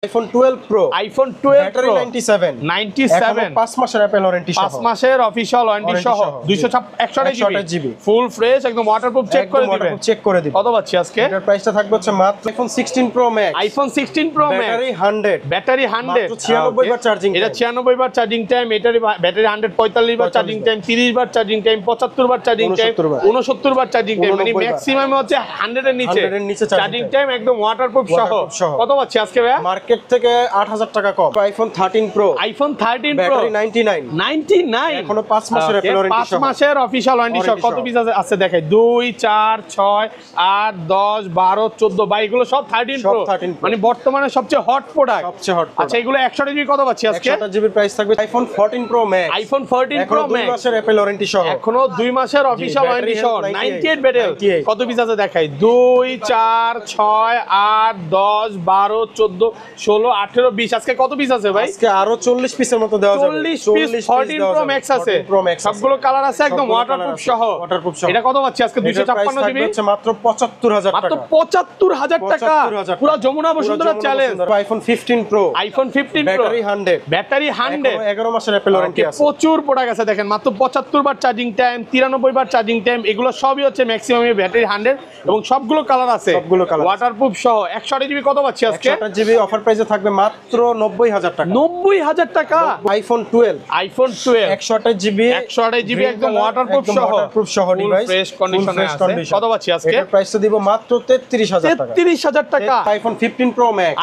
iPhone 12 Pro iPhone 12 battery Pro 97 5 মাসের Apple warranty সহ 5 মাসের অফিশিয়াল ওয়ারেন্টি সহ 128 GB ফুল ফ্রেশ একদম ওয়াটারপ্রুফ চেক করে দিবেন কত পাচ্ছি আজকে এটার প্রাইসটা থাকবে হচ্ছে মাত্র iPhone 16 Pro Max iPhone 16 Pro Max battery 100 মাত্র 96 বার চার্জিং এটা 96 বার চার্জিং টাইম ব্যাটারি 100 45 বার চার্জিং টাইম 30 বার চার্জিং টাইম 75 বার চার্জিং টাইম 69 বার চার্জিং টাইম মানে ম্যাক্সিমাম হচ্ছে 100 এর নিচে চার্জিং টাইম একদম ওয়াটারপ্রুফ সহ কত পাচ্ছি আজকে ভাই মার্কেট থেকে 8000 টাকা কম iPhone 13 Pro ব্যাটারি 99 এখনো 5 মাসের অ্যাপল ওয়ারেন্টি সহ 5 মাসের অফিশিয়াল ওয়ারেন্টি সহ কত পিস আছে দেখাই 2 4 6 8 10 12 14 ভাই এগুলো সব 13 Pro মানে বর্তমানে সবচেয়ে হট প্রোডাক্ট আচ্ছা এগুলো 100 জিবি কত পাচ্ছি আজকে 100 জিবি প্রাইস থাকবে iPhone 14 Pro Max iPhone 14 Pro Max 2 মাসের অ্যাপল ওয়ারেন্টি সহ এখনো 2 মাসের অফিশিয়াল ওয়ারেন্টি সহ 98 ব্যাটারি কত পিস আছে দেখাই 2 4 6 8 10 12 14 16 18 20 আজকে কত পিস আছে ভাই আজকে আরো 40 পিসের মতো দেওয়া যাবে 40 পিস 14 Pro Max আছে সবগুলো কালার আছে একদম ওয়াটারপ্রুফ সহ এটা কত পাচ্ছি আজকে 256 জিবি হচ্ছে মাত্র 75000 টাকা মাত্র 75000 টাকা পুরো Jamuna Bashundhara challenge iPhone 15 Pro battery 100 11 মাসের অ্যাপল ওয়ারেন্টি আছে প্রচুর প্রোডাক্ট আছে দেখেন মাত্র 75 বার চার্জিং টাইম 93 বার চার্জিং টাইম এগুলো সবই হচ্ছে ম্যাক্সিমাম ব্যাটারি 100 এবং সবগুলো কালার আছে ওয়াটারপ্রুফ সহ 100 জিবি কত পাচ্ছি আজকে 100 জিবি অফার প্রাইসে থাকবে মাত্র 90000 টাকা 90000 টাকা iPhone 12 128 জিবি একদম ওয়াটারপ্রুফ সহ ডিভাইস ফ্রেশ কন্ডিশনে আছে কত পাচ্ছি আজকে এর প্রাইসটা দিব মাত্র 33000 টাকা iPhone 15 Pro Max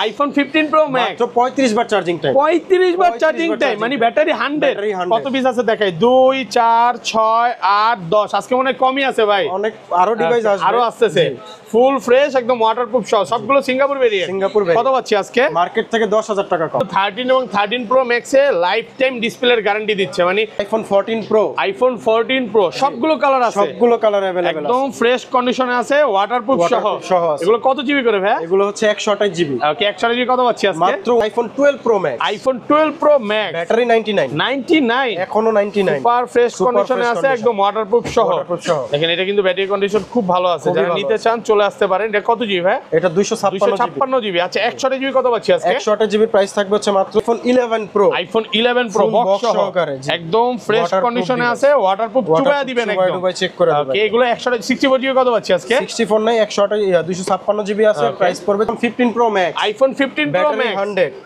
মাত্র 35 বার চার্জিং টাইম 35 বার চার্জিং টাইম মানে ব্যাটারি 100 কত পিস আছে দেখাই 2 4 6 8 10 আজকে মনে কমই আছে ভাই অনেক আরো ডিভাইস আসবে আরো আসতেছে ফুল ফ্রেশ একদম ওয়াটারপ্রুফ সহ সবগুলো সিঙ্গাপুর ভেরিয়েন্ট কত পাচ্ছি আজকে মার্কেট থেকে 10000 টাকা কম 13 এবং 13 Pro Max এ লাইফ টাইম ডিসপ্লের গ্যারান্টি দিচ্ছে মানে iPhone 14 Pro সবগুলো কালার আছে সবগুলো কালার अवेलेबल আছে একদম ফ্রেশ কন্ডিশনে আছে ওয়াটারপ্রুফ সহ এগুলো কত জিবি করে ভাই এগুলো হচ্ছে 128 জিবি ওকে 128 জিবি কত পাচ্ছি আজকে মাত্র iPhone 12 Pro Max ব্যাটারি 99 এখনো 99 সুপার ফ্রেশ কন্ডিশনে আছে একদম ওয়াটারপ্রুফ সহ দেখেন এটা কিন্তু ব্যাটারি কন্ডিশন খুব ভালো আছে যারা নিতে চান চলে আসতে পারেন এটা কত জিবি ভাই এটা 256 জিবি আচ্ছা 128 জিবি কত পাচ্ছি আজকে 128 জিবি প্রাইস থাকবে হচ্ছে মাত্র iPhone 11 Pro বক্স সহকারে একদম ফ্রেশ কন্ডিশনে আছে ওয়াটারপ্রুফ চুবায়া দিবেন একদম চেক করে দেবেন ওকে এগুলো 164 জিবি কত পাচ্ছি আজকে 64 নাই 256 জিবি আছে প্রাইস পড়বে 15 Pro Max iPhone 15 Pro Max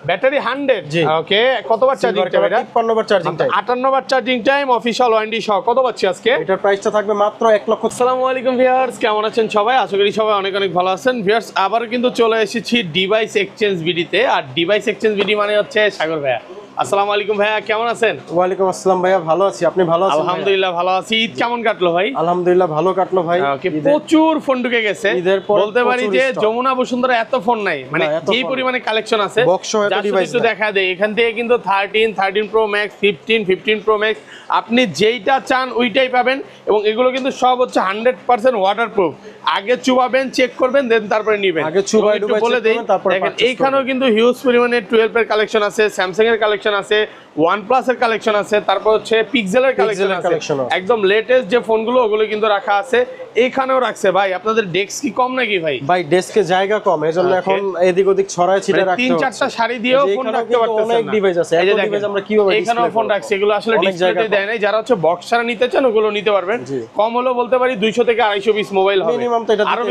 battery 100 ওকে কতবার চার্জিং টাইম এটা 58 বার চার্জিং টাইম 58 বার চার্জিং টাইম অফিশিয়াল ওয়ারেন্টি সহ কত পাচ্ছি আজকে এটার প্রাইসটা থাকবে মাত্র 1 লক্ষ। আসসালামু আলাইকুম ভিউয়ার্স কেমন আছেন সবাই আশা করি সবাই অনেক অনেক ভালো আছেন ভিউয়ার্স আবার কিন্তু চলে এসেছি ডিভাইস এক্সচেঞ্জ ভিডিওতে আর ডিভাইস এক্সচেঞ্জ ভিডিও মানে হচ্ছে সাগর ভাইয়া আসসালামু আলাইকুম ভাইয়া কেমন আছেন ওয়ালাইকুম আসসালাম ভাইয়া ভালো আছি আপনি ভালো আছেন আলহামদুলিল্লাহ ভালো আছি ঈদ কেমন কাটলো ভাই আলহামদুলিল্লাহ ভালো কাটলো ভাই ওকে প্রচুর ফোন ঢুকে গেছে বলতে পারি যে যমুনা বসুন্ধরা এত ফোন নাই মানে যেই পরিমাণে কালেকশন আছে একটু দেখা দেয় এখান থেকে কিন্তু 13 Pro Max 15 Pro Max আপনি যেইটা চান ওইটাই পাবেন এবং এগুলো কিন্তু সব হচ্ছে 100% ওয়াটারপ্রুফ আগে চুবাবেন চেক করবেন দেন তারপরে নেবেন আগে চুবাই ডুবাই বলে দেই দেখেন এইখানেও কিন্তু হিউজ পরিমাণে 12 এর কালেকশন আছে স্যামসাং এর কালেকশন আছে OnePlus এর কালেকশন আছে তারপর হচ্ছে পিক্সেল এর কালেকশন আছে একদম লেটেস্ট যে ফোনগুলো ওগুলো কিন্তু রাখা আছে এইখানেও রাখছে ভাই আপনাদের ডেস্ক কি কম নাকি ভাই ডেস্কে জায়গা কম এজন্য এখন এদিক ওদিক ছড়ায় ছিটে রাখতে তিন চারটা শাড়ি দিয়েও ফোন রাখতে পারতেছেন অনেক ডিভাইস আছে এই ডিভাইস আমরা কিভাবে এখানেও ফোন রাখছি এগুলো আসলে ডিসপ্লেতে দেয় না যারা হচ্ছে বক্স ছাড়া নিতে চান ওগুলো নিতে পারবেন কম হলো বলতে পারি 200 থেকে 250 পিস মোবাইল হবে মিনিমাম তো এটা আরো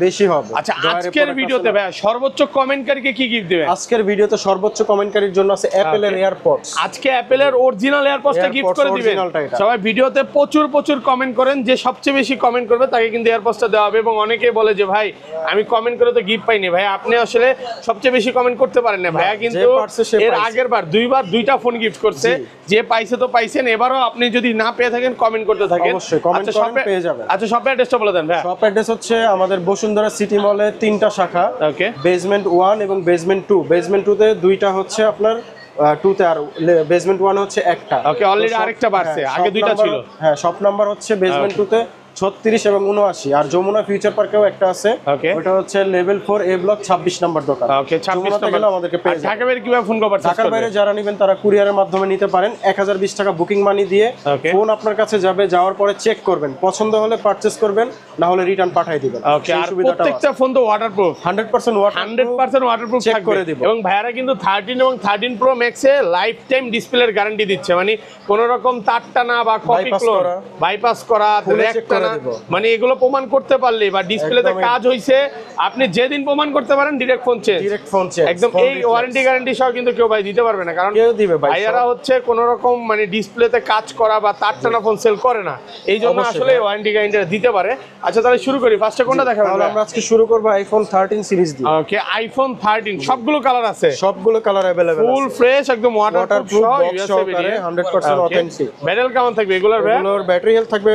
বেশি হবে আচ্ছা আজকের ভিডিওতে ভাই সর্বোচ্চ কমেন্টকারীকে কি গিফট দিবেন আজকের ভিডিওতে সর্বোচ্চ কমেন্টকারীর জন্য আছে অ্যাপল এর এয়ারপডস আজকে অ্যাপল এর অরিজিনাল এয়ারপডসটা গিফট করে দিবেন সবাই ভিডিওতে প্রচুর কমেন্ট করেন যে সবচেয়ে বেশি কমেন্ট করবে তাকে কিন্তু এয়ারপডসটা দেওয়া হবে এবং অনেকে বলে যে ভাই আমি কমেন্ট করে তো গিফট পাইনি ভাই আপনি আসলে সবচেয়ে বেশি কমেন্ট করতে পারেন না ভাইয়া কিন্তু এর আগের বার দুইটা ফোন গিফট করছে যে পাইছে তো পাইছেন এবারও আপনি যদি না পেয়ে থাকেন কমেন্ট করতে থাকেন অবশ্যই কমেন্ট করেন পেয়ে যাবেন আচ্ছা শপ অ্যাড্রেসটা বলে দেন ভাই শপ অ্যাড্রেস হচ্ছে আমাদের বসুন্ধরা সিটি মলে 3টা শাখা ওকে বেসমেন্ট 1 এবং বেসমেন্ট 2 বেসমেন্ট 2 তে দুইটা হচ্ছে আপনার 2 তে আর বেসমেন্ট 1 হচ্ছে একটা ওকে অলরেডি আরেকটা বাড়ছে আগে দুইটা ছিল হ্যাঁ শপ নাম্বার হচ্ছে বেসমেন্ট 2 তে 36 এবং 79। আর যমুনা ফিউচার পার্কেও একটা আছে, ওটা হচ্ছে লেভেল 4 এ ব্লক 26 নম্বর দোকান। ওকে, 26 নম্বর আমাদেরকে পেয়ে যাবেন। ঢাকা বাইরে কিভাবে ফোন করবেন? ঢাকার বাইরে যারা নেবেন তারা কুরিয়ারের মাধ্যমে নিতে পারেন। 1020 টাকা বুকিং মানি দিয়ে ফোন আপনার কাছে যাবে, যাওয়ার পরে চেক করবেন, পছন্দ হলে পারচেজ করবেন, না হলে রিটার্ন পাঠিয়ে দিবেন। ওকে, আর প্রত্যেকটা ফোন তো ওয়াটারপ্রুফ, 100% ওয়াটারপ্রুফ চেক করে দিব। এবং ভাইয়ারা কিন্তু 13 এবং 13 প্রো ম্যাক্সে লাইফ টাইম ডিসপ্লের গ্যারান্টি দিচ্ছে, মানে কোনো রকম তার টানা বা কপি ক্লোন, বাইপাস করা, র্যাক টানা, মানে এগুলো প্রমাণ করতে পারলে বা ডিসপ্লেতে কাজ হইছে, আপনি যেদিন প্রমাণ করতে পারেন ডিরেক্ট ফোন চেঞ্জ, একদম এই ওয়ারেন্টি গ্যারান্টি সহ কিন্তু কেউ ভাই দিতে পারবে না, কারণ কেউ দিবে ভাই। ভাইয়ারা হচ্ছে কোনো রকম মানে ডিসপ্লেতে কাজ করা বা তার টানা ফোন সেল করে না, এই জন্য আসলে ওয়ারেন্টি গ্যারান্টি দিতে পারে। আচ্ছা তাহলে শুরু করি, ফার্স্টে কোনটা দেখাবো? তাহলে আমরা আজকে শুরু করব আইফোন 13 সিরিজ দিয়ে। ওকে, আইফোন 13 সবগুলো কালার আছে, সবগুলো কালার अवेलेबल আছে, ফুল ফ্রেশ একদম ওয়াটারপ্রুফ সহকারে 100% অথেন্টিক। ব্যাটারি কেমন থাকবে এগুলোর? এগুলোর ব্যাটারি হেলথ থাকবে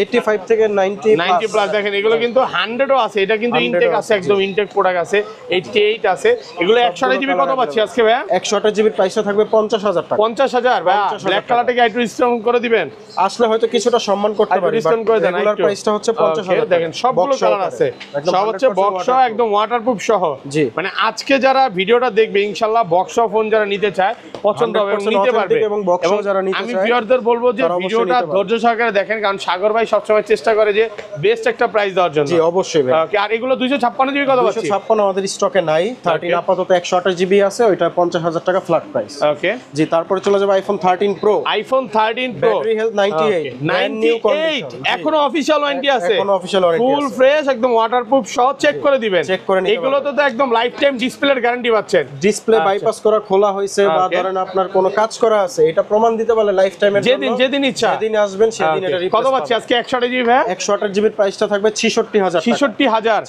85 থেকে 90 প্লাস। দেখেন এগুলো কিন্তু 100ও আছে, এটা কিন্তু ইনটেক আছে, একদম ইনটেক প্রোডাক্ট আছে, 88 আছে। এগুলো 128 জিবি কত পাচ্ছি আজকে ভাই? 128 জিবির প্রাইসটা থাকবে 50,000 টাকা। 50,000 ভাই, ব্ল্যাক কালারটা কি একটু ডিসকাউন্ট করে দিবেন? আসলে হয়তো কিছুটা সম্মান করতে পারি, ডিসকাউন্ট করে দেন। রেগুলার প্রাইসটা হচ্ছে 50,000। দেখেন সবগুলো কালার আছে, সব হচ্ছে বক্স সহ, একদম ওয়াটারপ্রুফ সহ। জি, মানে আজকে যারা ভিডিওটা দেখবে ইনশাআল্লাহ বক্স ফোন যারা নিতে চায় পছন্দ হবে এবং নিতে পারবে। এবং বক্স যারা নিতে চায় আমি ভিউয়ারদের বলবো যে ভিডিওটা ধৈর্য সহকারে দেখেন, কারণ সাগর ভাই সবসময় চেষ্টা করে যে বেস্ট একটা প্রাইস দেওয়ার জন্য। জি অবশ্যই ভাই। ওকে, আর এগুলো 256 জিবি কত পাচ্ছি? 256 আমাদের স্টকে নাই, 13 আপাতত 128 জিবি আছে, ওইটা 50,000 টাকা ফ্ল্যাট প্রাইস। ওকে জি, তারপরে চলে যাবে iPhone 13 pro. IPhone 13 pro battery health 98 এখনো অফিশিয়াল ওয়ারেন্টি আছে, এখনো অফিশিয়াল ওয়ারেন্টি ফুল ফ্রেশ একদম ওয়াটারপ্রুফ সহ চেক করে দিবেন, চেক করে নিতে এগুলো তো একদম লাইফ টাইম ডিসপ্লের গ্যারান্টি পাচ্ছেন। ডিসপ্লে বাইপাস করা, খোলা হয়েছে বা ধরেন আপনার কোনো কাজ করা আছে, এটা প্রমাণ দিতে পারলে লাইফ টাইমের জন্য যেদিন ইচ্ছা যেদিন আসবেন সেদিন এটা রিপ্লেস কত পাচ্ছি আজকে? 128 জিবি ভাই, 128 জিবির প্রাইসটা থাকবে 66,000 টাকা। 66,000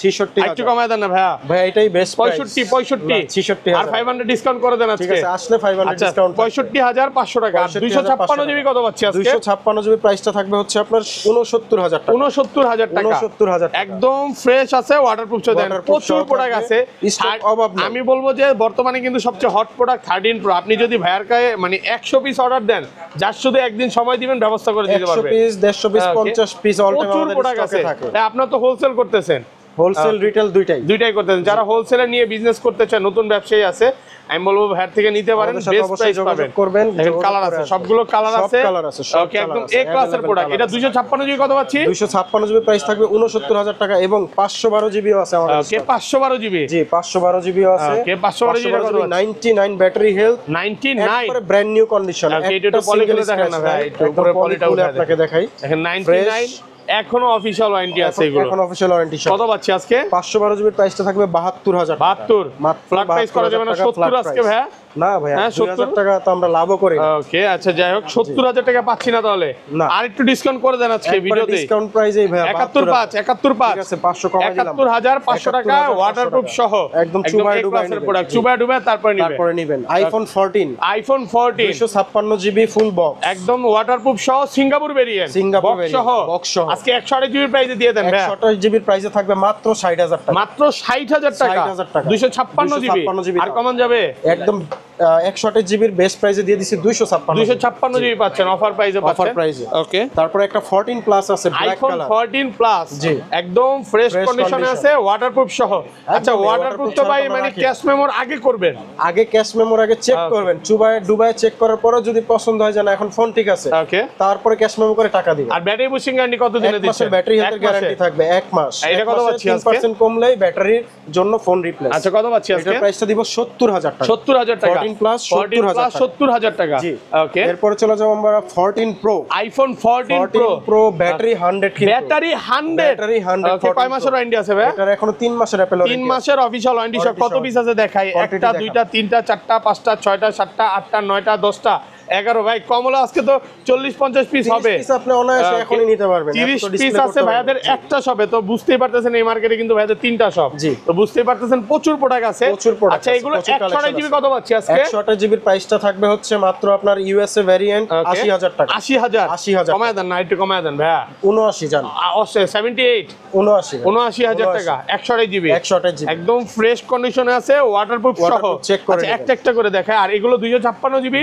একটু কমায় দেন না ভাইয়া। ভাই এটাই বেস্ট প্রাইস, 65 আর 500 ডিসকাউন্ট করে দেন আজকে। ঠিক আছে, আসলে 500 ডিসকাউন্ট। 65,500 টাকা। 256 জিবি কত পাচ্ছি আজকে? 256 জিবি প্রাইসটা থাকবে হচ্ছে আপনার 69,000 টাকা। 69,000 টাকা, 69,000 টাকা একদম ফ্রেশ আছে, ওয়াটারপ্রুফ চলে দেন, প্রচুর প্রোডাক্ট আছে, স্টক অভাব নেই। আমি বলবো যে বর্তমানে কিন্তু সবচেয়ে হট প্রোডাক্ট 13 প্রো। আপনি যদি ভাইয়ার কাছে মানে 100 পিস অর্ডার দেন, যার শুধু একদিন সময় দিবেন ব্যবস্থা করে দিতে পারবে। 100 piece, 150 piece, 50 piece all time আমাদের স্টকে থাকে। আপনারা তো হোলসেল করতেছেন, হোলসেল রিটেল দুইটাই করতেছেন। যারা হোলসেলে নিয়ে বিজনেস করতে চায়, নতুন ব্যবসায়ী আছে, আমি বলবো ভাইয়ার থেকে নিতে পারেন, বেস্ট প্রাইস পাবেন। কালার আছে, সবগুলো কালার আছে, ওকে একদম এ ক্লাসের প্রোডাক্ট। এটা 256 জিবি কত পাচ্ছি? 256 জিবি প্রাইস থাকবে 69,000 টাকা এবং 512 জিবিও আছে আমাদের। ওকে, 512 জিবি। জি, 512 জিবিও আছে। ওকে, 512 জিবি কত? 99 ব্যাটারি হেলথ, 99 একবারে ব্র্যান্ড নিউ কন্ডিশন। এটা পলিগুলো দেখেন না ভাই, একটু উপরে পলিটা উঠে আপনাকে দেখাই। দেখেন 99 এখনো অফিশিয়াল ওয়ারেন্টি আছে, এগুলো এখন অফিশিয়াল ওয়ারেন্টি কত পাচ্ছি আজকে? 512 জিবির প্রাইসটা থাকবে 72,000 টাকা। 72 ফ্ল্যাট প্রাইস করা যাবে না? 70 আজকে ভাই? না ভাই, 2,000 টাকা তো আমরা লাভও করি। ওকে, আচ্ছা যাই হোক, 70,000 টাকা পাচ্ছি না তাহলে? আর একটু ডিসকাউন্ট করে দেন আজকে ভিডিওতে। ডিসকাউন্ট প্রাইসেই ভাই 71,500 ঠিক আছে, 500 কমাই দিলাম। 71,500 টাকা ওয়াটারপ্রুফ সহ, একদম চুবাই প্রোডাক্ট, চুবাই তারপরে নেবেন। আইফোন 14 256 জিবি ফুল বক্স, একদম ওয়াটারপ্রুফ সহ, সিঙ্গাপুর ভেরিয়েন্ট, বক্স সহ আজকে 128 জিবি প্রাইসে দিয়ে দেন ভাই। 128 জিবির প্রাইসে থাকবে মাত্র 60,000 টাকা, মাত্র 60,000 টাকা। 256 জিবি আর কমান যাবে একদম। 128 জিবির বেস্ট প্রাইসে দিয়ে দিছি 256 জিবি পাচ্ছেন, অফার প্রাইসে পাচ্ছেন। ওকে, তারপরে একটা 14 প্লাস আছে, ব্ল্যাক আইফোন কালার 14 প্লাস, জি একদম ফ্রেশ কন্ডিশনে আছে, ওয়াটারপ্রুফ সহ। আচ্ছা, ওয়াটারপ্রুফ তো ভাই মানে ক্যাশ মেমোর আগে করবেন, আগে ক্যাশ মেমোর আগে চেক করবেন, ডুবাই চেক করার পরে যদি পছন্দ হয় যে না এখন ফোন ঠিক আছে, ওকে, তারপরে ক্যাশ মেমো করে টাকা দিবেন। আর ব্যাটারি বুস্টিং গ্যারান্টি কত দিনে দিচ্ছেন? ব্যাটারি হেলথ গ্যারান্টি থাকবে 1 মাস। এটা কত পাচ্ছি আজকে? 3% কমলেই ব্যাটারির জন্য ফোন রিপ্লেস। আচ্ছা, কত পাচ্ছি আজকে? এটার প্রাইসটা দিব 70,000 টাকা। 70,000 টাকা 14 প্লাস 70,000 টাকা। জি, ওকে, এরপর চলে যাব আমরা 14 প্রো। আইফোন 14 প্রো ব্যাটারি 100 কিন্তু ব্যাটারি 100 ওকে, কয় মাসের ওয়ারেন্টি আছে ভাই? এটার এখনো 3 মাসের অ্যাপল ওয়ারেন্টি, 3 মাসের অফিশিয়াল ওয়ারেন্টি। কত পিস আছে দেখাই? 1টা 2টা 3টা 4টা 5টা 6টা 7টা 8টা 9টা 10টা 11 ভাই, কমলা আজকে তো 40-50 পিস হবে। আপনি অনায়াসে এখনই নিতে পারবেন। 30 পিস আছে ভাইয়াদের একটা শপে, তো বুঝতেই পারতেছেন এই মার্কেটে কিন্তু ভাইয়াদের 3টা শপ, তো বুঝতেই পারতেছেন প্রচুর প্রোডাক্ট আছে। আচ্ছা, এগুলো 128 জিবি কত পাচ্ছি আজকে? 128 জিবির প্রাইসটা থাকবে হচ্ছে মাত্র আপনার ইউএসএ ভ্যারিয়েন্ট 80,000 টাকা। 80,000 কমায় দেন না, একটু কমায় দেন ভাইয়া। 79 জান, 78 79,000 টাকা 128 জিবি একদম ফ্রেশ কন্ডিশনে আছে, ওয়াটারপ্রুফ সহ। আচ্ছা, একটা করে দেখায়। আর এগুলো 256 জিবি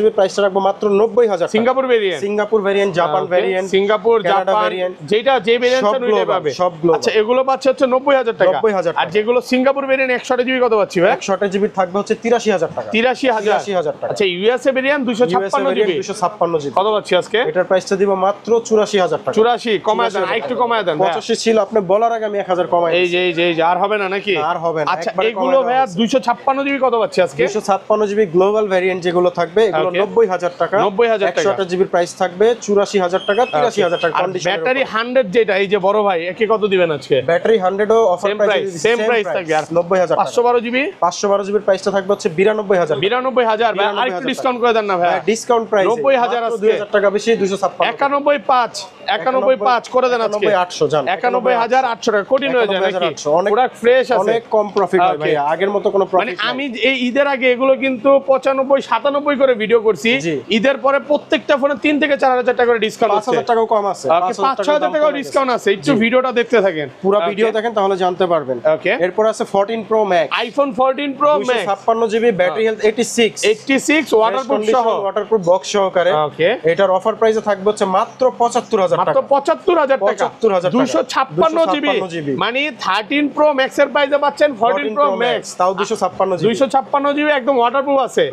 জিবির প্রাইসটা রাখবো মাত্র 90,000 টাকা। Singapore variant, Singapore variant, Japan variant, Singapore, Canada Japan, variant, যেটা যে ভেরিয়েন্ট নিতে পাবে সব গ্লোবাল। আচ্ছা এগুলো পাচ্ছে হচ্ছে 90,000 টাকা। 90,000 আর যেগুলো সিঙ্গাপুর ভেরিয়েন্ট 128 জিবি কত পাচ্ছি ভাই? 128 জিবি থাকবে হচ্ছে 83,000 টাকা। 83,000 টাকা। আচ্ছা ইউএসএ ভেরিয়েন্ট 256 জিবি 256 জিবি কত পাচ্ছি আজকে? এটার প্রাইসটা দিব মাত্র 84,000 টাকা। 84 কমায় দেন, আরেকটু কমায় দেন। 85 ছিল, আপনি বলার আগে আমি 1000 কমাই। এই যে আর হবে না নাকি? আর হবে না। আচ্ছা এগুলো ভাইয়া 256 জিবি কত পাচ্ছি আজকে? 256 জিবি গ্লোবাল ভেরিয়েন্ট যেগুলো থাকবে এগুলো 90,000 টাকা। 90,000 টাকা। 128 জিবির প্রাইস থাকবে 84,000 টাকা, 83,000 টাকা কন্ডিশন। ব্যাটারি 100 যেটা এই যে বড় ভাই একে কত দিবেন আজকে? ব্যাটারি 100 ও অফার প্রাইস সেম প্রাইস থাকবে। আর 90,000 টাকা। 512 জিবি 512 জিবির প্রাইসটা থাকবে হচ্ছে 92,000 টাকা। 92,000 ভাই, আরেকটু ডিসকাউন্ট করে দেন না ভাই। ডিসকাউন্ট প্রাইস 90,000 আজকে 2000 টাকা বেশি 256। 91.5 করে দেন আজকে। 91,800 জান। 91,800 টাকা কঠিন হয়ে যায় নাকি? 91,800 অনেক পুরো ফ্রেশ আছে, অনেক কম প্রফিট হয় ভাই, আগের মতো কোনো মানে প্রফিট আমি এই ঈদের আগে এগুলো কিন্তু 95-97 করে ভিডিও করছি। জি। ঈদের পরে প্রত্যেকটা ফোনে 3 থেকে 4,000 টাকা করে ডিসকাউন্ট আছে। 5,000 টাকাও কম আছে। 5,000 টাকাও ডিসকাউন্ট আছে। একটু ভিডিওটা দেখতে থাকেন, পুরো ভিডিও দেখেন তাহলে জানতে পারবেন। ওকে। এরপর আছে 14 pro max, iPhone 14 pro max 256 GB, battery health 86 waterproof সহ, ওয়াটারপ্রুফ বক্স সহকারে। ওকে। এটার অফার প্রাইসে থাকবে হচ্ছে মাত্র 75,000 টাকা। মাত্র 75,000 টাকা। 75,000 টাকা। 256 জিবি মানে 13 প্রো ম্যাক্স এর প্রাইসে পাচ্ছেন 14 প্রো ম্যাক্স, তাও 256 জিবি। 256 জিবি একদম ওয়াটারপ্রুফ আছে।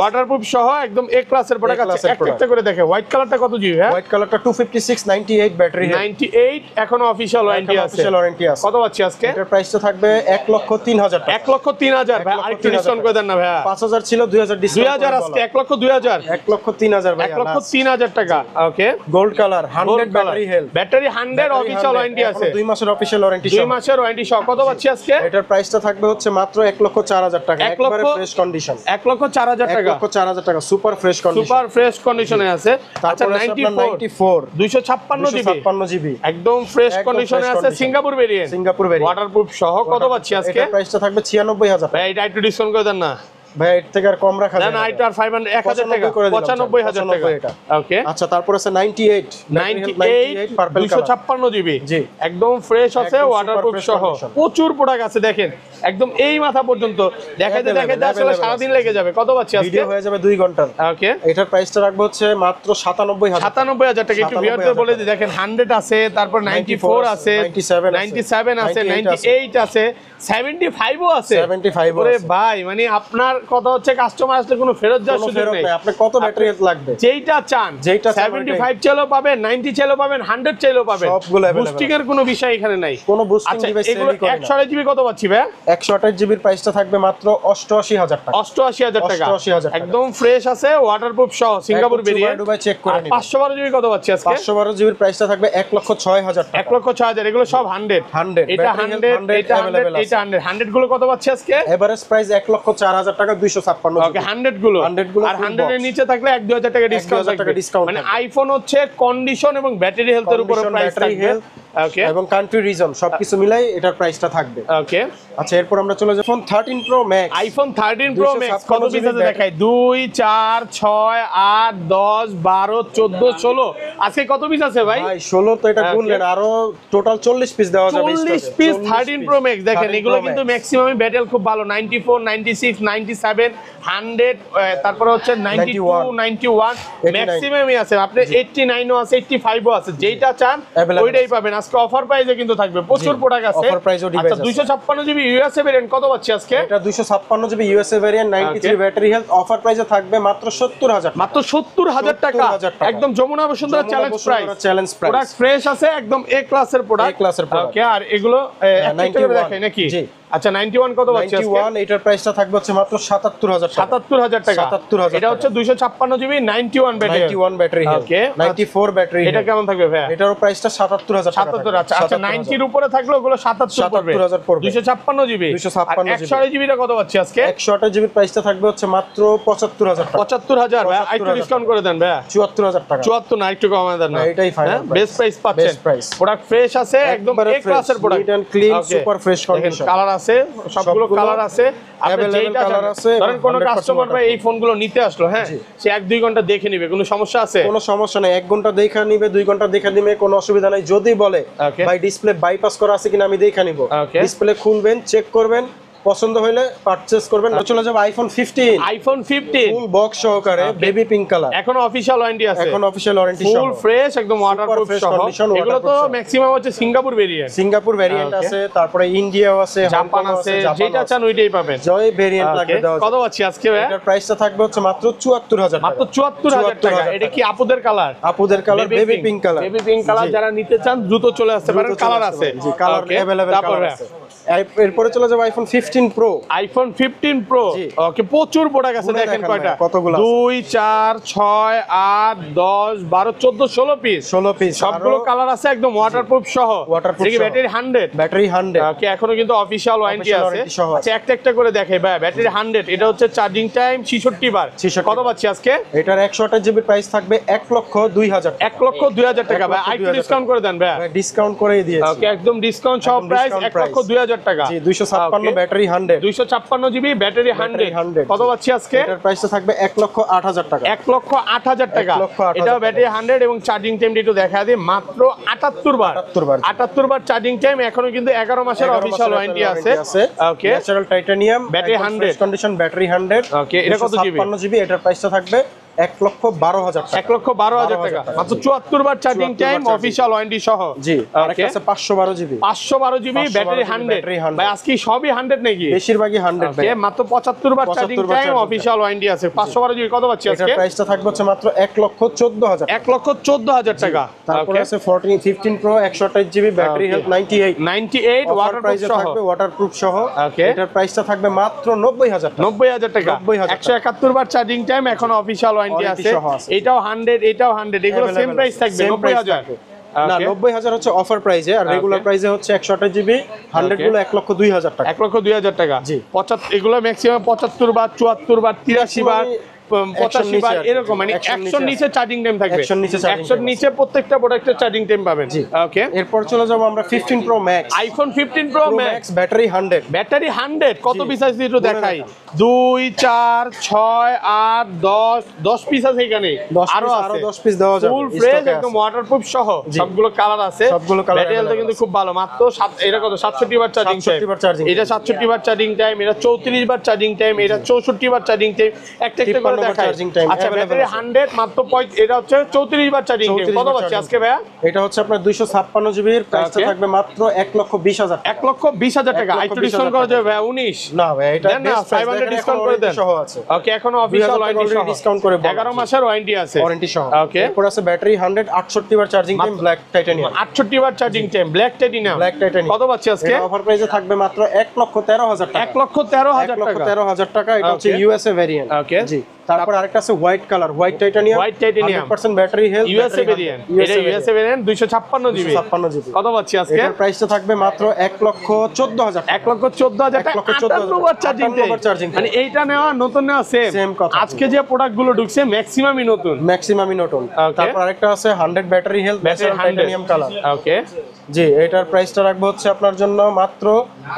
ওয়াটারপ্রুফ সহ একদম এ ক্লাসের প্রোডাক্ট আছে। একটা করে দেখে হোয়াইট কালারটা কত জিবি? হ্যাঁ হোয়াইট কালারটা 256 98 ব্যাটারি হেলথ 98 এখনো অফিশিয়াল ওয়ারেন্টি আছে। অফিশিয়াল ওয়ারেন্টি আছে। কত পাচ্ছি আজকে? এটার প্রাইসটা থাকবে 1,03,000 টাকা। 1,03,000 ভাই, আরেকটু ডিসকাউন্ট করে দেন না ভাই। 5,000 ছিল 2,000 ডিসকাউন্ট 2,000 আজকে 1,02,000 1,03,000 ভাই। 1,03,000 টাকা। Okay gold colour 100 battery health, battery 100 official warranty আছে। 2 মাসের অফিশিয়াল ওয়ারেন্টি 2 মাসের ওয়ারেন্টি সহ কত পাচ্ছি আজকে? এটার প্রাইসটা থাকবে হচ্ছে মাত্র 1,04,000 টাকা, একবারে ফ্রেশ কন্ডিশন। 1,04,000 টাকা, 1,04,000 টাকা super fresh condition. Super fresh কন্ডিশনে আছে। আচ্ছা তারপর 94 256 জিবি একদম ফ্রেশ কন্ডিশনে আছে। Singapore variant, Singapore variant waterproof সহ কত পাচ্ছি আজকে? এটার প্রাইসটা থাকবে 96,000 ভাই এটা একটু ডিসকাউন্ট করে দেন না ভাই, এর থেকে আর কম রাখা না যায় না, না। এটা আর 500 1000 টাকা, 95,000 টাকা। ওকে। আচ্ছা তারপর আছে 98 পার্পল কালার 256 জিবি জি, একদম ফ্রেশ আছে, একদম ওয়াটারপ্রুফ super fresh সহ condition। প্রচুর প্রোডাক্ট আছে। দেখেন একদম এই মাথা পর্যন্ত দেখাইতে দেখাইতে আসলে সারাদিন লেগে যাবে। কত পাচ্ছি আজকে? ভিডিও হয়ে যাবে 2 ঘন্টার। ওকে। এটার প্রাইসটা রাখবো হচ্ছে মাত্র 97,000 97,000 টাকা। একটু ভিউয়ারদের বলে দিই, দেখেন 100 আছে, তারপর 94 আছে, 97 আছে, 98 আছে, 75 ও আছে। 75 ওরে ভাই মানে আপনার কথা হচ্ছে কাস্টমার আসলে কোনো ফেরত যাওয়ার সুযোগ নেই। আপনি কত ব্যাটারি হেলথ লাগবে যেইটা চান, 75 চাইলেও পাবেন, 90 চাইলেও পাবেন, 100 চাইলেও পাবেন, সবগুলো available। বুস্টিং এর কোনো বিষয় এখানে নাই। কোনো বুস্টিং আচ্ছা ডিভাইস এগুলো সেলই করে না। 128 জিবি কত পাচ্ছি ভাই? 128 জিবির প্রাইসটা থাকবে মাত্র 88,000 টাকা। 88,000 টাকা 88,000 টাকা। একদম ফ্রেশ আছে, ওয়াটারপ্রুফ সহ, সিঙ্গাপুর ভেরিয়েন্ট। দুবাই চেক করে নিন। 512 জিবি কত পাচ্ছি আজকে? 512 জিবির প্রাইসটা থাকবে 1,06,000 টাকা। 1,06,000 এগুলো সব 100 ব্যাটারি এটা হেলথ 100 এটা 100 available আছে। এটা 100 100 গুলো কত পাচ্ছি আজকে? এভারেজ প্রাইস 1,04,000 টাকা 256 ওকে 100 গুলো আর full 100 এর box। নিচে থাকলে 1-2,000 টাকা ডিসকাউন্ট 1,000 টাকা থাকবে। discount মানে থাকবে। আইফোন হচ্ছে কন্ডিশন এবং ব্যাটারি হেলথের উপর Condition, প্রাইস battery থাকবে। health ওকে এবং কান্ট্রি রিজন সবকিছু মিলাই এটার প্রাইসটা থাকবে। ওকে। আচ্ছা এরপর আমরা চলে যাব phone 13 pro max. IPhone 13 pro max কত 256 পিস আছে জিবি দেখাই? 2 4 6 8 10 12 14 16 আজকে কত পিস আছে ভাই? ভাই 16 তো এটা গুনলেন, আরো টোটাল 40 পিস দেওয়া যাবে। 40 পিস 13 প্রো ম্যাক্স দেখেন, এগুলো কিন্তু ম্যাক্সিমামই ব্যাটেল খুব ভালো। 94 96 97 100 তারপরে হচ্ছে 92 91 ম্যাক্সিমামই আছে। আপনি 89 ও আছে, 85 ও আছে, যেটা চান ওইটাই পাবেন। আজকে অফার প্রাইসে কিন্তু থাকবে, প্রচুর প্রোডাক্ট আছে। অফার প্রাইসও ডিভাইস আছে। 256 জিবি ইউএসএ ভেরিয়েন্ট কত পাচ্ছি আজকে? এটা 256 GB USA variant 93 battery health, offer প্রাইসে থাকবে মাত্র 70,000 মাত্র 70,000 টাকা 70,000 টাকা। একদম Jamuna Bashundhara challenge price. Challenge price product fresh আছে, একদম এ ক্লাসের প্রোডাক্ট। A ক্লাসের product। ওকে। আর এগুলো একটা করে দেখাই নাকি? জি। আচ্ছা 91 কত পাচ্ছি আজকে? 91 এটার প্রাইসটা থাকবে হচ্ছে মাত্র 77,000 টাকা। 77,000 টাকা। 77,000 এটা হচ্ছে 256 জিবি 91 ব্যাটারি। 91 ব্যাটারি হেলথ, ওকে। 94 ব্যাটারি এটা কেমন থাকবে ভাই? এটারও প্রাইসটা 77,000 টাকা। 77। আচ্ছা আচ্ছা 90 এর উপরে থাকলে ওগুলো 77 পড়বে। 77,000 পড়বে। 256 জিবি। 256 জিবি। 128 জিবিটা কত পাচ্ছি আজকে? 128 জিবির প্রাইসটা থাকবে হচ্ছে মাত্র 75,000 টাকা। 75,000 ভাই, একটু ডিসকাউন্ট করে দেন ভাই। 74,000 টাকা। 74 না, একটু কমায় দেন না। এটাই ফাইনাল বেস্ট প্রাইস পাচ্ছেন। Best price. প্রোডাক্ট ফ্রেশ আছে, একদম একবারে এ ক্লাসের fresh, product. neat and clean, super fresh condition। Colour আছে, সবগুলো কালার আছে। আপনি available যেইটা কালার চান। আছে, ধরেন কোন 100% কাস্টমার ভাই এই ফোনগুলো নিতে আসলো, হ্যাঁ, সে 1-2 ঘন্টা দেখে নিবে, কোনো সমস্যা আছে? কোনো সমস্যা নাই, 1 ঘন্টা দেখা নিবে, 2 ঘন্টা দেখা নিবে, কোনো অসুবিধা নাই। যদি বলে Okay. ভাই ডিসপ্লে বাইপাস করা আছে কিনা আমি দেখা নিব, Okay. ডিসপ্লে খুলবেন, চেক করবেন, পছন্দ হলে পারচেজ করবেন। চলে যাবে আইফোন 15 ফুল বক্স সহকারে বেবি পিঙ্ক কালার। এখন অফিশিয়াল ওয়ারেন্টি আছে, এখন অফিশিয়াল ওয়ারেন্টি সহ, ফুল ফ্রেশ একদম ওয়াটারপ্রুফ সহ। এগুলো তো ম্যাক্সিমাম হচ্ছে সিঙ্গাপুর ভেরিয়েন্ট আছে, তারপরে ইন্ডিয়াও আছে, জাপান আছে, যেটা চান ওইটাই পাবেন। জয় ভেরিয়েন্ট লাগবে দাও। কত পাচ্ছি আজকে ভাই? এটার প্রাইসটা থাকবে হচ্ছে মাত্র 74000 টাকা। মাত্র 74000 টাকা। এটা কি আপুদের কালার? আপুদের colour baby pink colour. Baby pink colour যারা নিতে চান দ্রুত চলে আসতে পারেন, কালার আছে। জি, কালার अवेलेबल কালার আছে। এরপরে চলে যাবে আইফোন 15 প্রো। ওকে, প্রচুর প্রোডাক্ট আছে, দেখেন কয়টা, কতগুলো 2 4 6 8 10 12 14 16 পিস সবগুলো কালার আছে, একদম ওয়াটারপ্রুফ সহ। দেখি ব্যাটারি 100 ওকে, এখনো কিন্তু অফিশিয়াল ওয়ারেন্টি আছে। আচ্ছা, একটা একটা করে দেখাই ভাই। ব্যাটারি 100, এটা হচ্ছে চার্জিং টাইম 66 বার। কত পাচ্ছি আজকে? এটার 128 জিবি প্রাইস থাকবে 1,02,000 1,02,000 টাকা। ভাই আইটু ডিসকাউন্ট করে দেন ভাই। ডিসকাউন্ট করেই দিয়েছি। ওকে, একদম ডিসকাউন্ট সহ প্রাইস 1,02,000 টাকা। জি, 256 ব্যাটারি 100, 256 জিবি ব্যাটারি 100। কত পাচ্ছি আজকে? এটার প্রাইসটা থাকবে 1,08,000 টাকা। 1,08,000 টাকা। এটাও ব্যাটারি 100 এবং চার্জিং টাইমটা একটু দেখা দিই, মাত্র 78 বার। 78 বার চার্জিং টাইম। এখনো কিন্তু 11 মাসের অফিশিয়াল ওয়ারেন্টি আছে। Okay, natural titanium battery 100 condition battery 100। Okay, এটা কত জিবি? 56 জিবি। এটার প্রাইসটা থাকবে 1,12,000 টাকা। 1,12,000 টাকা। মাত্র 74 বার চার্জিং টাইম অফিশিয়াল ওয়ারেন্টি সহ। জি, আরেকটা আছে 512 জিবি। 512 GB battery 100। ভাই আজকে সবই 100 নাকি? বেশিরভাগই 100 ভাই। মাত্র 75 বার চার্জিং টাইম অফিশিয়াল ওয়ারেন্টি আছে। 512 জিবি। কত পাচ্ছি আজকে? এটার প্রাইসটা থাকবে হচ্ছে মাত্র 1,14,000 টাকা। 1,14,000 টাকা। তারপরে আছে 15 pro 128 GB battery health 98 waterproof সহ। থাকবে ওয়াটারপ্রুফ সহ। এটার প্রাইসটা থাকবে মাত্র 90,000 টাকা। 90,000 টাকা। 171 বার চার্জিং টাইম, এখন অফিশিয়াল ওয়ারেন্টি আছে। এটাও 100, এটাও 100। এগুলো সেম প্রাইস থাকবে 90,000। না, 90,000 হচ্ছে অফার প্রাইসে, আর রেগুলার প্রাইসে হচ্ছে 128 জিবি 100 গুলো 1,02,000 টাকা। 1,02,000 টাকা। জি, 75 এগুলো ম্যাক্সিমাম 75 বার, 74 বার, 83 বার, 85 বার, এরকম মানে 100 নিচে চার্জিং টাইম থাকবে। 100 নিচে প্রত্যেকটা প্রোডাক্টের চার্জিং টাইম পাবেন। ওকে, এরপর চলে যাব আমরা 15 pro max. IPhone 15 pro max battery 100। Battery 100। কত পিস আছে একটু দেখাই। 2 4 6 8 10 পিস আছে এখানে। আরো 10 পিস দেওয়া যাবে। ফুল ফ্রেশ একদম ওয়াটারপ্রুফ সহ। সবগুলো কালার আছে। ব্যাটারিটা কিন্তু খুব ভালো। মাত্র এটা কত 67 বার চার্জিং টাইম। এটা 67 বার চার্জিং টাইম, এটা 34 বার চার্জিং টাইম, এটা 64 বার চার্জিং টাইম। একটা একটা করে দেখাই। আচ্ছা, ব্যাটারি 100 মাত্র এটা হচ্ছে 34 বার চার্জিং টাইম। কত পাচ্ছি আজকে ভাইয়া? এটা হচ্ছে আপনার 256 জিবি এর প্রাইসটা থাকবে মাত্র 1,20,000 টাকা। 1,20,000 টাকা। একটু ডিসকাউন্ট করা যাবে ভাইয়া? 19 না ভাই, এটা 500 ডিসকাউন্ট করে দেন সহ আছে। ওকে, এখনো অফিশিয়াল ওয়ারেন্টি সহ ডিসকাউন্ট করে 11 মাসের ওয়ারেন্টি আছে, ওয়ারেন্টি সহ। ওকে, এরপর আছে ব্যাটারি 100 68 বার চার্জিং টাইম ব্ল্যাক টাইটানিয়াম। 68 বার চার্জিং টাইম ব্ল্যাক টাইটানিয়াম। কত পাচ্ছি আজকে? অফার প্রাইসে থাকবে মাত্র 1,13,000 টাকা। 1,13,000 টাকা। 1,13,000 টাকা। এটা হচ্ছে ইউএসএ ভেরিয়েন্ট। ওকে, জি। তারপর আরেকটা আছে white colour, white titanium 100% battery health, USA variant. এটা ইউএসএ ভেরিয়েন্ট 256 জিবি। কত পাচ্ছি আজকে? এর প্রাইসটা থাকবে মাত্র 1,14,000 টাকা। 1,14,000 টাকা। 58 বার চার্জিং টাইম। মানে এইটা নেওয়া নতুন নেওয়া সেম কথা। আজকে যে প্রোডাক্টগুলো ঢুকছে ম্যাক্সিমামই নতুন। তারপর আরেকটা আছে 100 ব্যাটারি হেলথ টাইটানিয়াম কালার। ওকে, জি, এটার প্রাইসটা রাখবো হচ্ছে আপনার জন্য মাত্র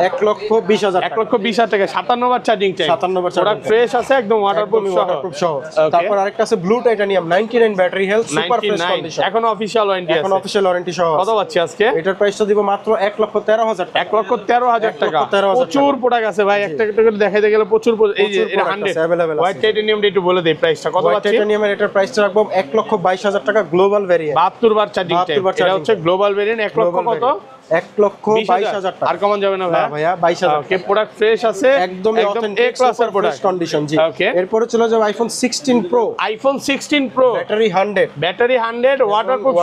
1,20,000 টাকা। 1,20,000 টাকা। 57 বার চার্জিং টাইম। 57 বার প্রোডাক্ট ফ্রেশ আছে, একদম ওয়াটারপ্রুফ সহ। তারপর আরেকটা আছে blue titanium 99 battery health super fresh condition. এখন অফিশিয়াল ওয়ারেন্টি আছে। এখন অফিশিয়াল ওয়ারেন্টি সহ। কত পাচ্ছি আজকে? এটার প্রাইসটা দিব মাত্র 1,13,000 টাকা। 1,13,000 টাকা। প্রচুর প্রোডাক্ট আছে ভাই, একটা একটা করে দেখাইতে গেলে প্রচুর। এই যে এটা 100 হোয়াইট টাইটানিয়ামটা একটু বলে দেই প্রাইসটা কত পাচ্ছি? টাইটানিয়ামের এটার প্রাইসটা রাখবো 1,22,000 টাকা গ্লোবাল ভেরিয়েন্ট। 72 বার চার্জিং টাইম। এটা হচ্ছে গ্লোবাল ভেরিয়েন্ট। 1 লক্ষ কত? 1,22,000 টাকা। আর কমন যাবে না ভাইয়া 22,000। ওকে, প্রোডাক্ট ফ্রেশ আছে, একদম এ ক্লাসের প্রোডাক্ট কন্ডিশন। জি, ওকে। এরপরে চলে যাব iPhone 16 pro. IPhone 16 pro battery 100 waterproof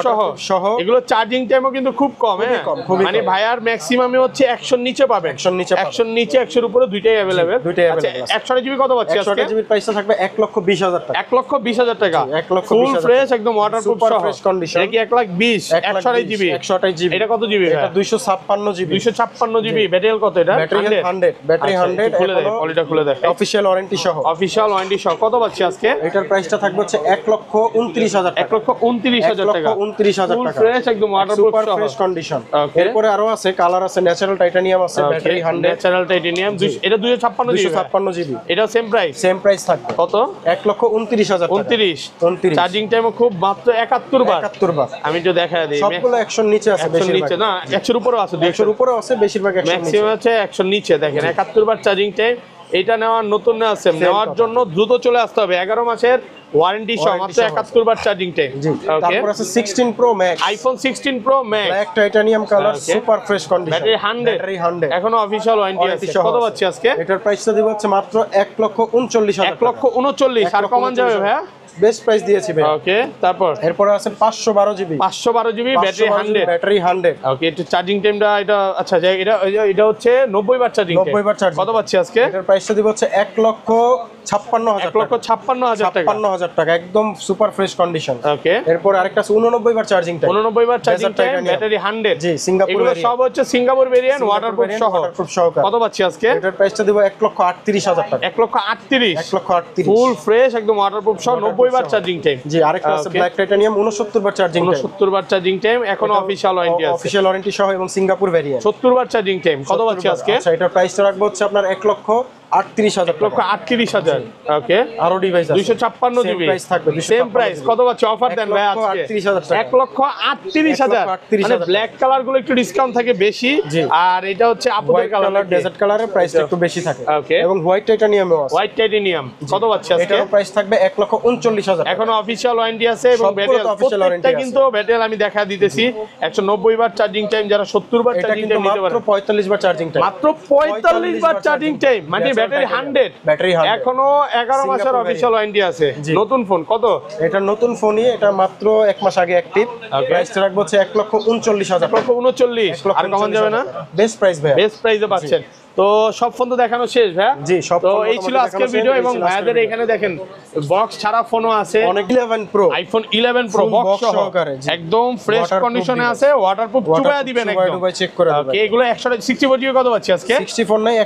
সহ। এগুলো চার্জিং টাইমও কিন্তু খুব কম। হ্যাঁ, মানে ভাইয়ার ম্যাক্সিমামে হচ্ছে 100 নিচে পাবেন। 100 নিচে 100 উপরে দুইটাই अवेलेबल। আচ্ছা, 100 জিবি কত পাচ্ছি আজকে? 100 জিবির প্রাইসটা থাকবে 1,20,000 টাকা। 1,20,000 টাকা। 1,20,000 ফুল ফ্রেশ একদম ওয়াটারপ্রুফ সহ ফ্রেশ কন্ডিশন। এটা কি 1,20,000? 128 জিবি। 128 জিবি। এটা কত জিবি? এটা 256 জিবি। 256 জিবি। ব্যাটারি কত এটা? ব্যাটারি 100। ব্যাটারি 100। খুলে দেখ, পলিটা খুলে দেখ। অফিশিয়াল ওয়ারেন্টি সহ। অফিশিয়াল ওয়ারেন্টি সহ। কত পাচ্ছি আজকে? এটার প্রাইসটা থাকবে হচ্ছে 1,29,000 টাকা। 1,29,000 টাকা। 1,29,000 ফুল টাকা। ফ্রেশ একদম ওয়াটারপ্রুফ সুপার সহ ফ্রেশ কন্ডিশন। এরপরে আরো আছে কালার আছে, ন্যাচারাল টাইটানিয়াম আছে, ব্যাটারি 100। ন্যাচারাল টাইটানিয়াম এটা 256 জিবি। 256 জিবি। এটা সেম প্রাইস থাকবে। কত? 1,29,000 টাকা। 29। চার্জিং টাইমও খুব মাত্র 71 বার। 71 বার। আমি একটু দেখায় দেই। সবগুলো 100 নিচে আছে, বেশি নিচে না, 100 এর উপরেও আছে, 100 এর উপরেও আছে, বেশিরভাগ 100 ম্যাক্সিমাম আছে 100 নিচে। দেখেন 71 বার চার্জিং টাইম। এটা নেওয়ার নতুন না আছে, নেওয়ার জন্য দ্রুত চলে আসতে হবে। 11 মাসের ওয়ারেন্টি সহ মাত্র 71 বার চার্জিং টাইম। ওকে, তারপর আছে 16 pro max, iPhone 16 pro max, black titanium colour, super fresh condition, battery 100, এখনো অফিশিয়াল ওয়ারেন্টি আছে। কত পাচ্ছি আজকে? এটার প্রাইসটা দিব হচ্ছে মাত্র 1,39,000 1 লক্ষ 39। আর কমান যাবে ভাইয়া? বেস্ট প্রাইস দিয়েছি ভাই। ওকে, তারপর এরপর আছে 512 জিবি, 512 জিবি ব্যাটারি 100, ব্যাটারি 100। ওকে, একটু চার্জিং টাইমটা এটা আচ্ছা এটা হচ্ছে 90 বার চার্জিং টাইম। 90 বার চার্জিং। কত পাচ্ছি আজকে? এটার প্রাইসটা দিব হচ্ছে 1,56,000 টাকা। 1,56,000 টাকা, একদম সুপার ফ্রেশ কন্ডিশন। ওকে, এরপর আরেকটা আছে 89 বার চার্জিং টাইম, 89 বার চার্জিং টাইম, ব্যাটারি 100। জি, সিঙ্গাপুর এগুলো ভেরিয়েন্ট। সব হচ্ছে সিঙ্গাপুর ভেরিয়েন্ট, ওয়াটারপ্রুফ সহ। কত পাচ্ছি আজকে? এটার প্রাইসটা দিব 1,38,000 টাকা। 1,38,000, 1,38,000 ফুল ফ্রেশ একদম ওয়াটারপ্রুফ সহ, 90 বার চার্জিং টাইম। জি, আরেকটা আছে ব্ল্যাক টাইটানিয়াম 69 বার চার্জিং টাইম, 69 বার চার্জিং টাইম, এখনো অফিশিয়াল ওয়ারেন্টি আছে, অফিশিয়াল ওয়ারেন্টি সহ এবং সিঙ্গাপুর ভেরিয়েন্ট। 70 বার চার্জিং টাইম। কত পাচ্ছি আজকে? আচ্ছা, এটার প্রাইসটা রাখবো হচ্ছে আপনার 1,38,000 টাকা। 1,38,000। ওকে, আরো ডিভাইস আছে 256 জিবি প্রাইস থাকবে, সেম প্রাইস। কত পাচ্ছি? অফার দেন ভাই আজকে 1,38,000 টাকা। 1,38,000। মানে ব্ল্যাক কালার গুলো একটু ডিসকাউন্ট থাকে বেশি, আর এটা হচ্ছে আপুদের হোয়াইট কালার, কালার, ডেজার্ট কালারের প্রাইসটা একটু বেশি থাকে। ওকে, এবং হোয়াইট টাইটানিয়ামও আছে। হোয়াইট টাইটানিয়াম কত পাচ্ছি আজকে? এটার প্রাইস থাকবে 1,39,000 টাকা। এখনো অফিশিয়াল ওয়ারেন্টি আছে এবং সবগুলো ব্যাটারি তো official warranty প্রত্যেকটা আছে। কিন্তু ব্যাটারি আমি দেখা দিতেছি 190 বার চার্জিং টাইম, যারা 70 বার এটা চার্জিং কিন্তু টাইম নিতে মাত্র পারে 45 বার চার্জিং টাইম, মাত্র 45 বার চার্জিং টাইম, মানে ব্যাটারি 100, ব্যাটারি 100। এখনো 11 মাসের সিঙ্গাপুর অফিশিয়াল ওয়ারেন্টি আছে। নতুন ফোন কত? এটা নতুন ফোনই, এটা মাত্র 1 মাস আগে অ্যাক্টিভ। প্রাইসটা রাখবো হচ্ছে 1,39,000 টাকা। 1,39,000। আর কমান যাবে না? বেস্ট প্রাইস ভাই, বেস্ট প্রাইসে পাচ্ছেন। তো সব ফোন তো দেখানো শেষ ভাই। জি, সব তো ফোন এই ছিল আজকের ভিডিও, এবং ভাইয়াদের এখানে দেখেন বক্স ছাড়া ফোনও আছে, অনেক 11 প্রো, আইফোন 11 প্রো বক্স সহকারে একদম ফ্রেশ কন্ডিশনে আছে, ওয়াটারপ্রুফ চুবায়া দিবেন একদম, দুবাই চেক করে দেবেন। ওকে, এগুলো 164 জিবি কত পাচ্ছি আজকে? 64 নাই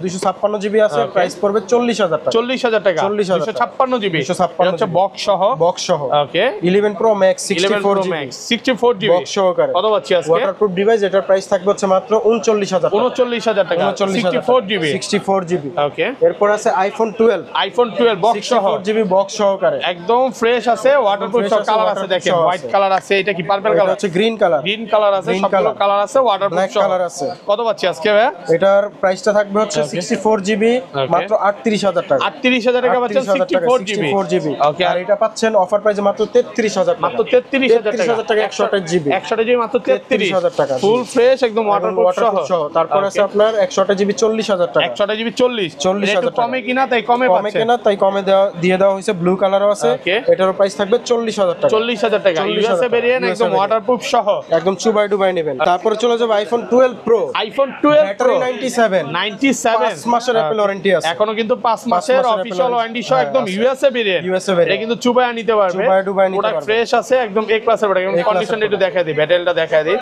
256 জিবি আছে, প্রাইস পড়বে 40,000 টাকা। 40,000 টাকা, 256 জিবি, 256 হচ্ছে বক্স সহ, বক্স সহ। ওকে, 11 pro max 64 GB, max 64 GB box সহকারে কত পাচ্ছি আজকে? Waterproof device. এটার প্রাইস থাকবে হচ্ছে মাত্র 39,000 টাকা। 39,000 টাকা, 64 জিবি। 64 জিবি। ওকে, এরপর আছে আইফোন 12, আইফোন 12 বক্স সহ, 64 জিবি বক্স সহকারে, একদম ফ্রেশ আছে, ওয়াটারপ্রুফ সহ, কালার আছে দেখেন, হোয়াইট কালার আছে, এটা কি পার্পল এটা কালার? হচ্ছে গ্রিন কালার, গ্রিন কালার আছে, সবগুলো কালার আছে, ওয়াটারপ্রুফ ব্ল্যাক সহ। কালার আছে। কত পাচ্ছি আজকে ভাই? এটার প্রাইসটা থাকবে হচ্ছে 64 জিবি, মাত্র 38,000 টাকা। 38,000 টাকা পাচ্ছেন 64 জিবি। 64 জিবি। ওকে, আর এটা পাচ্ছেন অফার প্রাইসে মাত্র 33,000 টাকা। মাত্র 33,000 টাকা 128 জিবি। 128 জিবি মাত্র 33,000 টাকা, ফুল ফ্রেশ একদম ওয়াটারপ্রুফ সহ। তারপর আছে আপনার 128 জিবি 40,000 টাকা। 128 জিবি 40,000 40,000 টাকা, কমে কিনা তাই কমে কমে পাচ্ছেন। কেনা তাই কমে দিয়ে দেওয়া হয়েছে, ব্লু কালারও আছে। ওকে, এটারও প্রাইস থাকবে 40,000 টাকা। 40,000 টাকা, 40,000 ইউএসএ ভেরিয়েন্ট, একদম ওয়াটারপ্রুফ সহ, একদম চুবাই ডুবাই নেবেন। তারপরে চলে যাবে iPhone 12 pro, iPhone 12 pro, battery 97, 97 5 মাসের অ্যাপল ওয়ারেন্টি আছে। এখনো কিন্তু 5 মাসের মাসের অফিশিয়াল Apple ওয়ারেন্টি সহ, হ্যাঁ, একদম আছে। USA variant. USA variant। এটা কিন্তু চুবায়া নিতে পারবে, চুবায়া ডুবায়া নিতে প্রোডাক্ট পারবে। ফ্রেশ আছে, একদম এ ক্লাসের প্রোডাক্ট। এবং কন্ডিশনটা একটু দেখায় দিই, ব্যাটারিটা দেখায় দিই,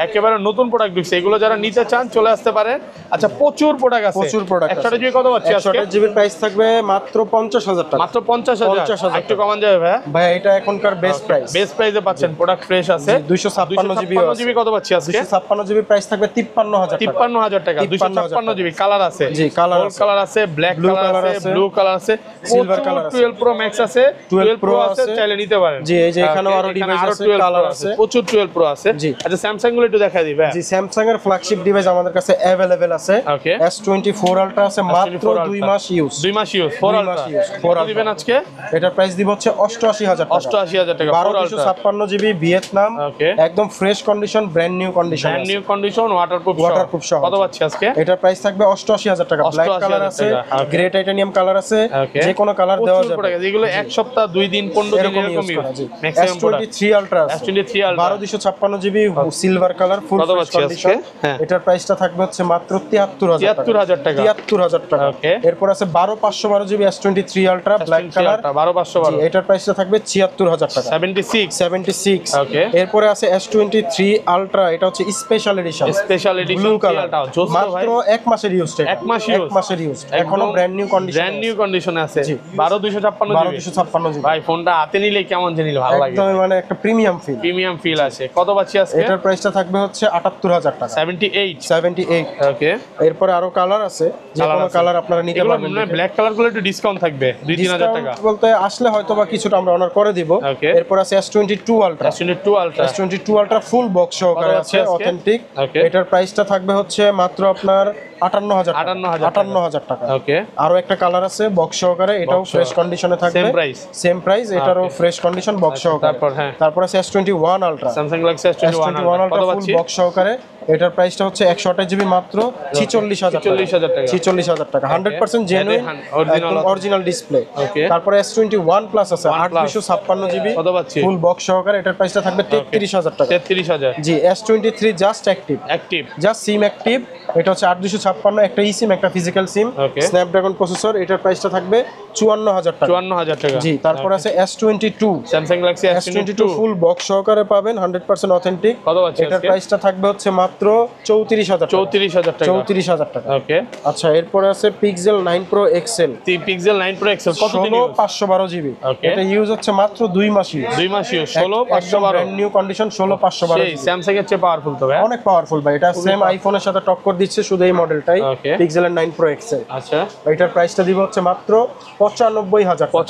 একেবারে নতুন প্রোডাক্ট ঢুকছে। এগুলো যারা নিতে চান চলে আসতে পারে। আচ্ছা, প্রচুর প্রোডাক্ট আছে, প্রচুর প্রোডাক্ট আছে। 128 জিবি কত পাচ্ছি আজকে? 128 জিবির প্রাইস থাকবে মাত্র 50,000 টাকা। মাত্র 50,000। 50,000 একটু কমান যাবে ভাই? ভাই এটা এখনকার বেস্ট প্রাইস, বেস্ট প্রাইসে পাচ্ছেন, প্রোডাক্ট ফ্রেশ আছে। 256 জিবি 256 জিবি কত পাচ্ছি আজকে? 256 জিবি প্রাইস থাকবে 53,000 টাকা। 53,000 টাকা, 256 জিবি। কালার আছে, জি, কালার গোল্ড আছে, কালার আছে, ব্ল্যাক ব্লু কালার কালার আছে, আছে, ব্লু কালার আছে, সিলভার কালার আছে, 12 প্রো ম্যাক্স আছে, 12 প্রো আছে, আছে, চাইলে নিতে পারেন। জি, এই যে এখানেও আরো এখানে ডিভাইস আরো আছে, 12 কালার Pro আছে, প্রচুর 12 প্রো আছে। জি। আচ্ছা, স্যামসাং গুলো একটু দেখাই দিই ভাই। জি, স্যামসাং এর ফ্ল্যাগশিপ ডিভাইস আমাদের কাছে अवेलेबल আছে। ওকে, S24 আলট্রা আছে, মাত্র 2 মাস ইউজ। 2 মাস ইউজ, 4 মাস আলট্রা। use, 4 কত Ultra। দিবেন আজকে? এটার প্রাইস দিব হচ্ছে 88,000 টাকা। 88,000 টাকা, 4 আলট্রা। 256 জিবি ভিয়েতনাম, ওকে, একদম fresh condition, brand new condition, brand new condition, waterproof সহ। কত পাচ্ছি আজকে? এটার প্রাইস থাকবে 88,000 টাকা। ব্ল্যাক 88,000 কালার আছে, টাকা, okay। গ্রে টাইটানিয়াম কালার আছে, ওকে, যে কোনো কালার দেওয়া প্রচুর যাবে। প্রোডাক্ট, যেগুলো এক সপ্তাহ 2 দিন 15 দিন এরকম এরকম ইউজ করা, ইউজ। জি। Maximum product. S23 আলট্রা আছে, S23 Ultra 1256 GB silver colour, full কত ফ্রেশ পাচ্ছি কন্ডিশন। আজকে? হ্যাঁ। এটার প্রাইসটা থাকবে হচ্ছে মাত্র 73,000 টাকা। 73,000 টাকা। 73,000 টাকা। ওকে। এরপর আছে 12512 GB S23 ultra black colour, 12512। এটার প্রাইসটা থাকবে 76,000 টাকা। 76। ওকে। এরপরে আছে S23 আলট্রা, এটা হচ্ছে special edition, special edition, blue colour, জোস ভাই, মাত্র 1 মাসের ইউজ। 1 মাস ইউজ, 1 মাসের ইউজ, এখনো brand new condition, brand new কন্ডিশনে আছে। 12256 জিবি। 12256 জিবি। ভাই ফোনটা হাতে নিলে কেমন জানি ভালো লাগে, একদম মানে একটা প্রিমিয়াম ফিল, প্রিমিয়াম ফিল আছে। কত পাচ্ছি আজকে? এটার প্রাইসটা থাকবে হচ্ছে 78,000 টাকা। 78। 78। ওকে, এরপরে আরো কালার আছে, যে কোনো কালার আপনারা নিতে পারবেন। ব্ল্যাক কালার গুলো একটু ডিসকাউন্ট থাকবে 2-3 হাজার টাকা বলতে আসলে হয়তো বা কিছুটা আমরা অনার করে দিব। এরপর আছে S22 Ultra। S22 Ultra full box সহকারে আছে, অথেন্টিক। এটার প্রাইসটা থাকবে হচ্ছে মাত্র আপনার 58,000 টাকা। ওকে, আরো একটা কালার আছে বক্স সহকারে, এটাও ফ্রেশ কন্ডিশনে থাকবে, সেম প্রাইস, এটারও ফ্রেশ কন্ডিশন বক্স সহকারে। তারপর আছে S21 Ultra, Samsung Galaxy S21 Ultra full box সহকারে, এটার প্রাইসটা হচ্ছে 128 জিবি মাত্র 46,000 টাকা। 46,000 টাকা, 100% জেনুইন অরিজিনাল ডিসপ্লে। তারপরে S21 প্লাস আছে 856 জিবি ফুল বক্স সহকারে, এটার প্রাইসটা থাকবে 33,000 টাকা। 33,000। জি, S23 জাস্ট অ্যাক্টিভ, জাস্ট সিম অ্যাক্টিভ, এটা হচ্ছে 856, একটা ই সিম একটা ফিজিক্যাল সিম, স্ন্যাপড্রাগন প্রসেসর, এটার প্রাইসটা থাকবে 54,000 টাকা। 54,000 টাকা। জি, তারপর আছে S22, Samsung Galaxy S22 full box সহকারে পাবেন, 100% অথেন্টিক। কত আছে? এটার প্রাইসটা থাকবে হচ্ছে মাত্র 34,000 টাকা। 34,000 টাকা। ওকে, আচ্ছা, এরপরে আছে Pixel 9 Pro XL। Pixel 9 Pro XL কত দিন ইউজ? 512 জিবি। এটা ইউজ হচ্ছে মাত্র 2 মাস ইউজ। 2 মাস ইউজ, 16512 ব্র্যান্ড নিউ কন্ডিশন, 16512। সেই স্যামসাং এর চেয়ে পাওয়ারফুল তো ভাই, অনেক পাওয়ারফুল ভাই, এটা সেম আইফোনের সাথে টক্কর দিচ্ছে, শুধু এই মডেলটাই, Pixel 9 Pro XL। আচ্ছা, এটার প্রাইসটা দিব হচ্ছে মাত্র 95,000 টাকা।